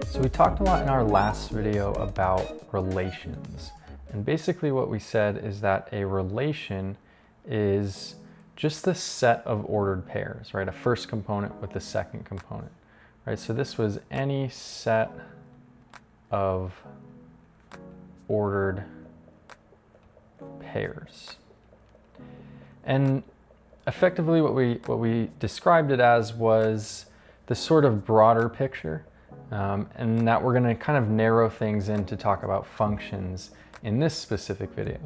So we talked a lot in our last video about relations. And basically what we said is that a relation is just the set of ordered pairs, right? A first component with the second component, right? So this was any set of ordered pairs. And effectively what we described it as was the sort of broader picture, and that we're going to kind of narrow things in to talk about functions in this specific video,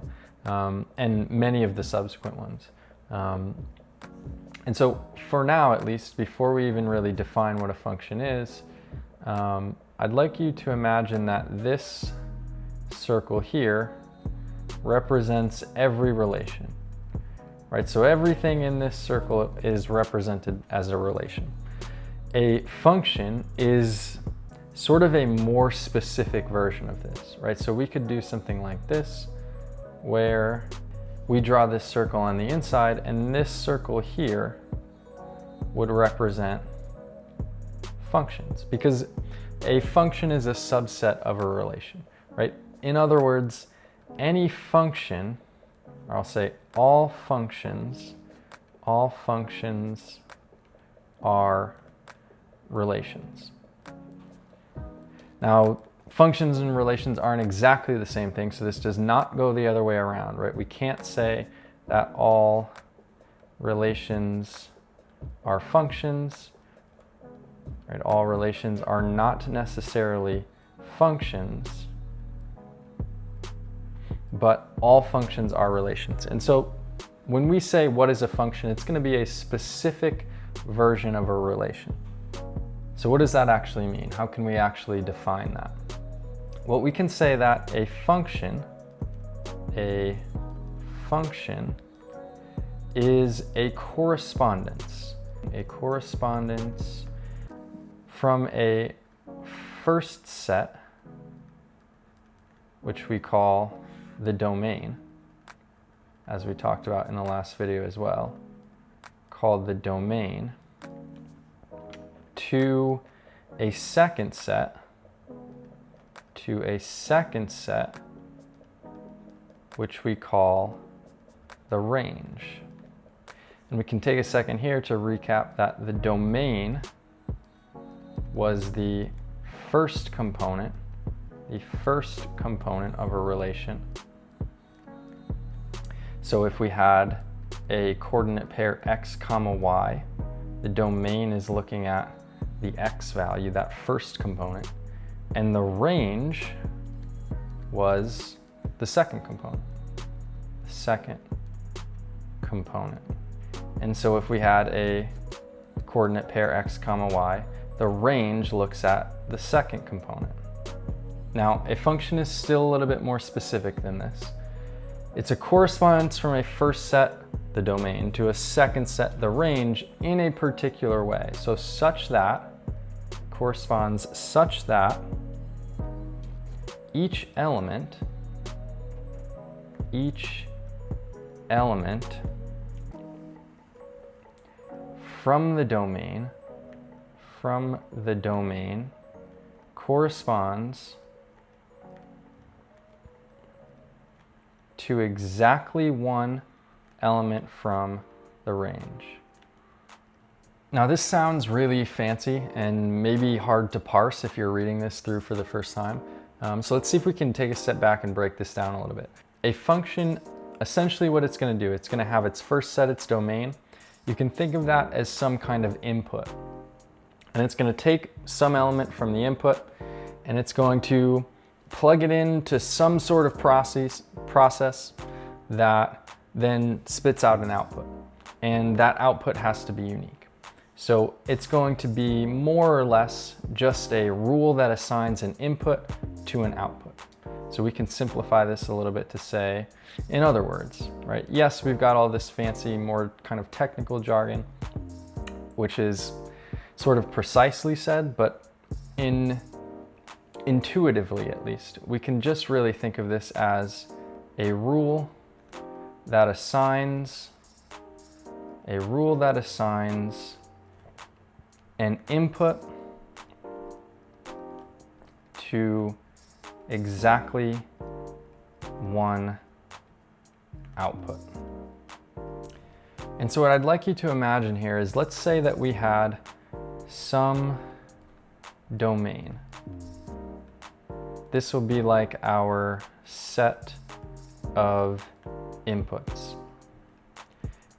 and many of the subsequent ones. And so for now, at least, before we even really define what a function is, I'd like you to imagine that this circle here represents every relation, right? So everything in this circle is represented as a relation. A function is sort of a more specific version of this, right? So we could do something like this, where we draw this circle on the inside, and this circle here would represent functions, because a function is a subset of a relation, right? In other words, any function, or I'll say all functions are relations. Now, functions and relations aren't exactly the same thing, so this does not go the other way around, right? We can't say that all relations are functions, right? All relations are not necessarily functions, but all functions are relations. And so when we say what is a function, it's going to be a specific version of a relation. So what does that actually mean? How can we actually define that? Well, we can say that a function is a correspondence from a first set, which we call the domain, as we talked about in the last video as well, called the domain, to a second set, which we call the range. And we can take a second here to recap that the domain was the first component of a relation. So if we had a coordinate pair x comma y, the domain is looking at the x value, that first component, and the range was the second component. And so if we had a coordinate pair x comma y, the range looks at the second component. Now, a function is still a little bit more specific than this. It's a correspondence from a first set, the domain, to a second set, the range, in a particular way. So corresponds such that each element from the domain corresponds to exactly one element from the range. Now this sounds really fancy and maybe hard to parse if you're reading this through for the first time. So let's see if we can take a step back and break this down a little bit. A function, essentially what it's going to do, it's going to have its first set, its domain. You can think of that as some kind of input. And it's going to take some element from the input, and it's going to plug it into some sort of process that then spits out an output. And that output has to be unique. So it's going to be more or less just a rule that assigns an input to an output. So we can simplify this a little bit to say, in other words, right? Yes, we've got all this fancy, more kind of technical jargon, which is sort of precisely said, but intuitively at least, we can just really think of this as a rule that assigns an input to exactly one output. And so what I'd like you to imagine here is, let's say that we had some domain. This will be like our set of inputs.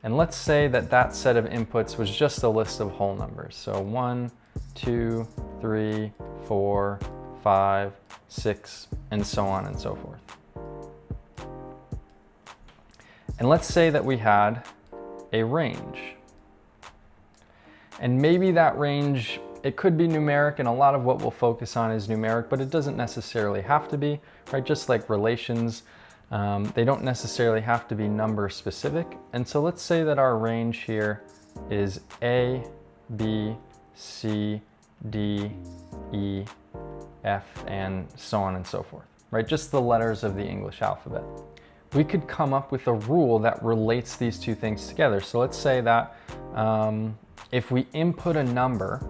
And let's say that that set of inputs was just a list of whole numbers. So 1, 2, 3, 4, 5, 6, and so on and so forth. And let's say that we had a range. And maybe that range, it could be numeric, and a lot of what we'll focus on is numeric, but it doesn't necessarily have to be, right? Just like relations, they don't necessarily have to be number specific. And so let's say that our range here is A, B, C, D, E, F, and so on and so forth, right? Just the letters of the English alphabet. We could come up with a rule that relates these two things together. So let's say that if we input a number,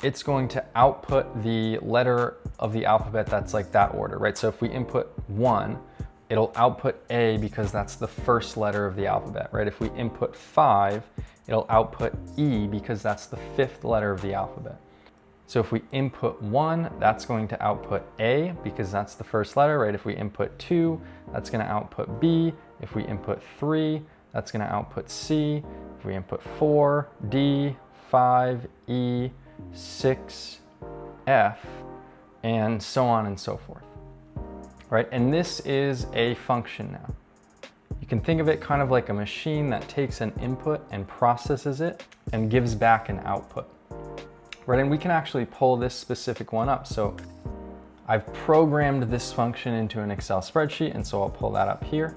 it's going to output the letter of the alphabet that's like that order, right? So if we input 1, it'll output A because that's the first letter of the alphabet, right? If we input 5, it'll output E because that's the 5th letter of the alphabet. So if we input 1, that's going to output A because that's the first letter, right? If we input 2, that's going to output B. If we input 3, that's going to output C. If we input 4, D, 5, E, 6, F, and so on and so forth, right? And this is a function now. You can think of it kind of like a machine that takes an input and processes it and gives back an output. Right, and we can actually pull this specific one up. So I've programmed this function into an Excel spreadsheet, and so I'll pull that up here.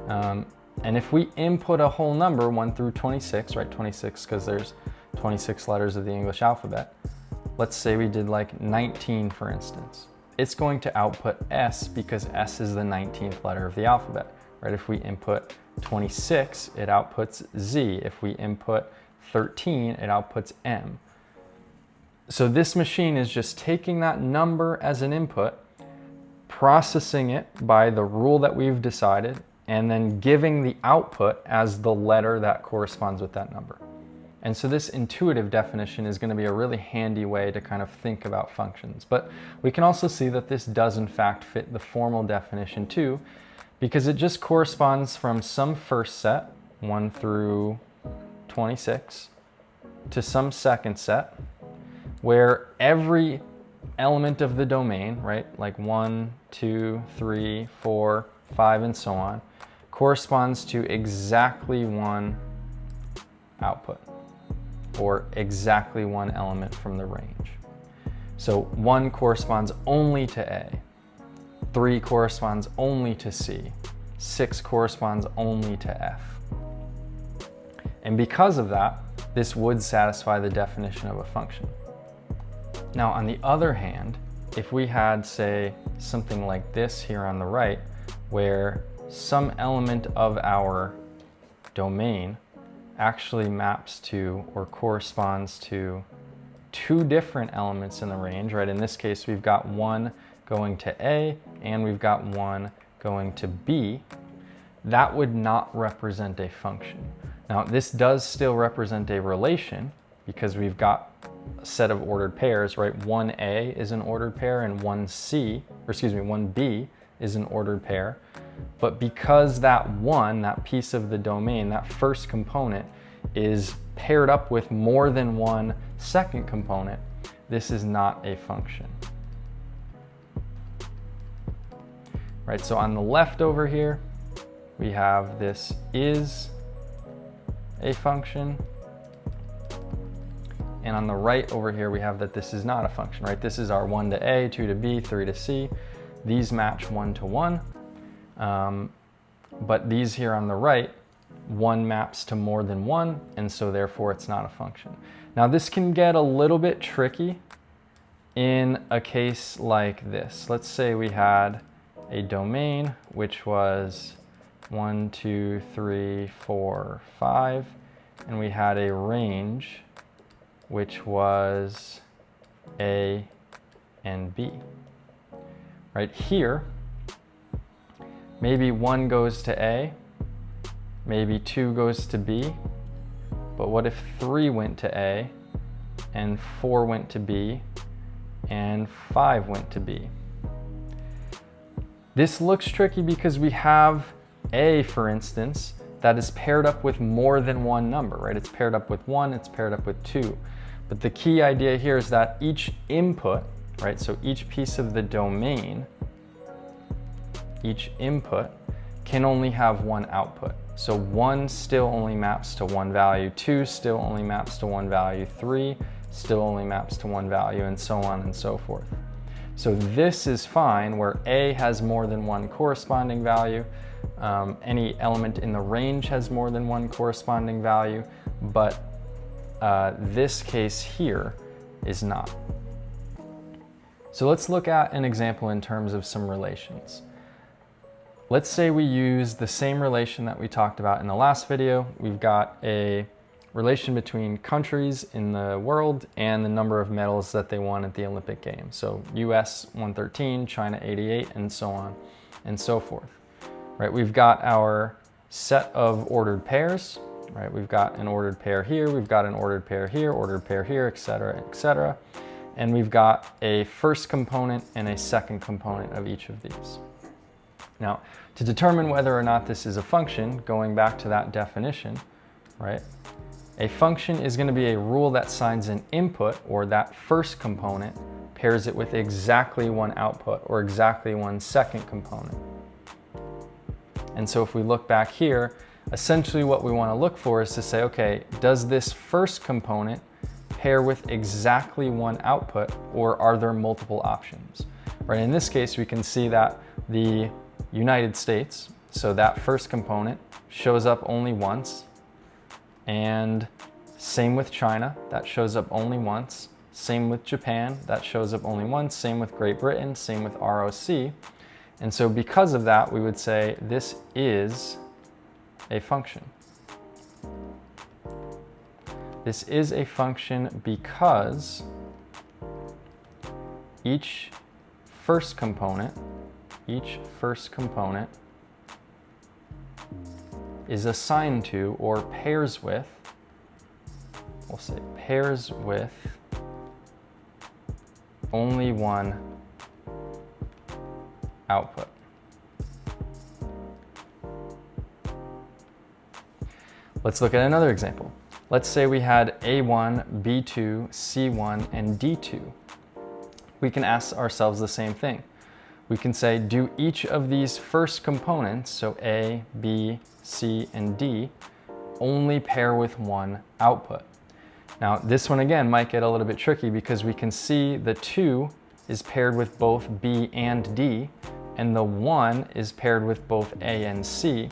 And if we input a whole number, 1 through 26, right, 26 because there's 26 letters of the English alphabet. Let's say we did like 19, for instance. It's going to output S because S is the 19th letter of the alphabet, right? If we input 26, it outputs Z. If we input 13, it outputs M. So this machine is just taking that number as an input, processing it by the rule that we've decided, and then giving the output as the letter that corresponds with that number. And so this intuitive definition is going to be a really handy way to kind of think about functions. But we can also see that this does in fact fit the formal definition too, because it just corresponds from some first set, 1 through 26, to some second set, where every element of the domain, right, like 1, 2, 3, 4, 5, and so on, corresponds to exactly one output, or exactly one element from the range. So 1 corresponds only to A, 3 corresponds only to C, 6 corresponds only to F. And because of that, this would satisfy the definition of a function. Now, on the other hand, if we had, say, something like this here on the right, where some element of our domain actually maps to or corresponds to 2 different elements in the range, right? In this case, we've got 1 going to A and we've got 1 going to B. That would not represent a function. Now, this does still represent a relation because we've got a set of ordered pairs, right? 1A is an ordered pair and 1B is an ordered pair. But because that 1, that piece of the domain, that first component, is paired up with more than one second component, this is not a function. Right, so on the left over here, we have this is a function. And on the right over here, we have that this is not a function, right? This is our 1 to A, 2 to B, 3 to C. These match 1 to 1. But these here on the right, 1 maps to more than 1, and so therefore it's not a function. Now this can get a little bit tricky in a case like this. Let's say we had a domain which was 1, 2, 3, 4, 5, and we had a range which was A and B. right? Here, maybe 1 goes to A, maybe 2 goes to B, but what if 3 went to A, and 4 went to B, and 5 went to B? This looks tricky because we have A, for instance, that is paired up with more than one number, right? It's paired up with 1, it's paired up with 2. But the key idea here is that each input, right, so each piece of the domain, each input can only have one output. So 1 still only maps to one value, 2 still only maps to one value, 3 still only maps to one value, and so on and so forth. So this is fine where A has more than one corresponding value, any element in the range has more than one corresponding value, but this case here is not. So let's look at an example in terms of some relations. Let's say we use the same relation that we talked about in the last video. We've got a relation between countries in the world and the number of medals that they won at the Olympic Games. So US 113, China 88, and so on and so forth. Right, we've got our set of ordered pairs, right? We've got an ordered pair here, we've got an ordered pair here, etc., etc. And we've got a first component and a second component of each of these. Now, to determine whether or not this is a function, going back to that definition, right? A function is going to be a rule that assigns an input, or that first component pairs it with exactly one output or exactly one second component. And so if we look back here, essentially what we want to look for is to say, okay, does this first component pair with exactly one output, or are there multiple options? Right, in this case, we can see that the United States, so that first component shows up only once, and same with China, that shows up only once, same with Japan, that shows up only once, same with Great Britain, same with ROC. And so because of that, we would say this is a function. This is a function because each first component is assigned to, or pairs with, we'll say pairs with only one output. Let's look at another example. Let's say we had A1, B2, C1, and D2. We can ask ourselves the same thing. We can say, do each of these first components, so A, B, C, and D, only pair with one output? Now, this one again might get a little bit tricky because we can see the 2 is paired with both B and D, and the 1 is paired with both A and C.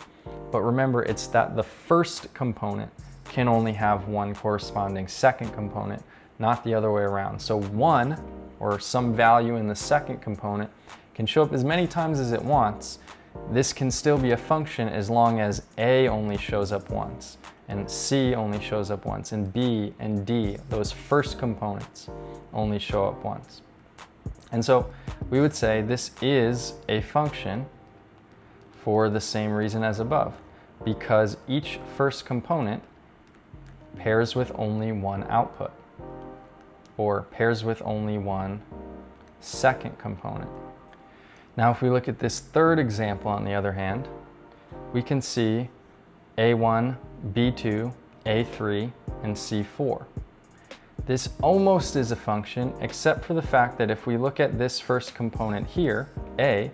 But remember, it's that the first component can only have one corresponding second component, not the other way around. So 1, or some value in the second component, can show up as many times as it wants. This can still be a function as long as A only shows up once, and C only shows up once, and B and D, those first components, only show up once. And so we would say this is a function for the same reason as above, because each first component pairs with only one output, or pairs with only one second component. Now, if we look at this third example, on the other hand, we can see A1, B2, A3, and C4. This almost is a function, except for the fact that if we look at this first component here, A,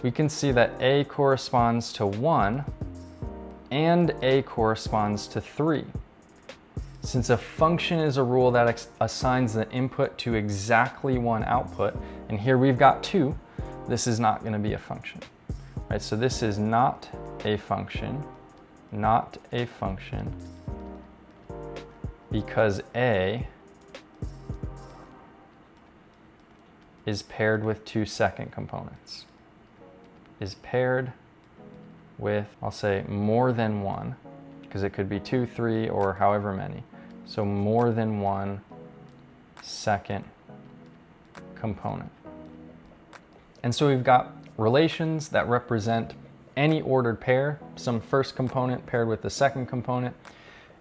we can see that A corresponds to 1 and A corresponds to 3. Since a function is a rule that assigns the input to exactly one output, and here we've got 2, this is not going to be a function. Right? So this is not a function, because A is paired with 2 second components, is paired with, I'll say, more than one, because it could be 2, 3, or however many. So more than one second component. And so we've got relations that represent any ordered pair, some first component paired with the second component.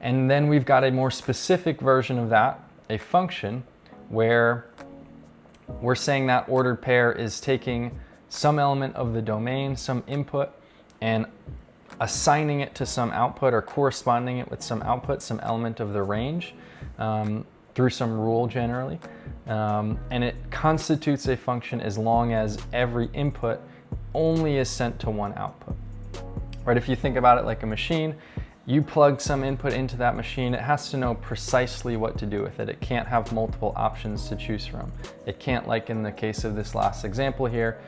And then we've got a more specific version of that, a function, where we're saying that ordered pair is taking some element of the domain, some input, and assigning it to some output or corresponding it with some output, some element of the range, through some rule generally. And it constitutes a function as long as every input only is sent to one output. Right? If you think about it like a machine, you plug some input into that machine, it has to know precisely what to do with it. It can't have multiple options to choose from. It can't, like in the case of this last example here,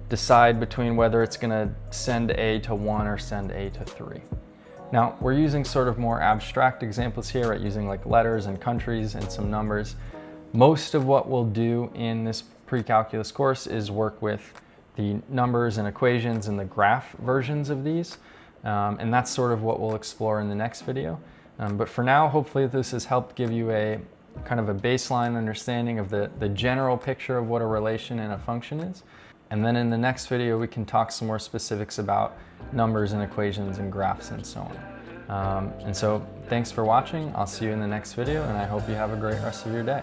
decide between whether it's going to send A to 1 or send A to 3. Now, we're using sort of more abstract examples here, right? Using like letters and countries and some numbers. Most of what we'll do in this pre-calculus course is work with the numbers and equations and the graph versions of these. And that's sort of what we'll explore in the next video. But for now, hopefully this has helped give you a kind of a baseline understanding of the general picture of what a relation and a function is. And then in the next video, we can talk some more specifics about numbers and equations and graphs and so on. And so thanks for watching. I'll see you in the next video, and I hope you have a great rest of your day.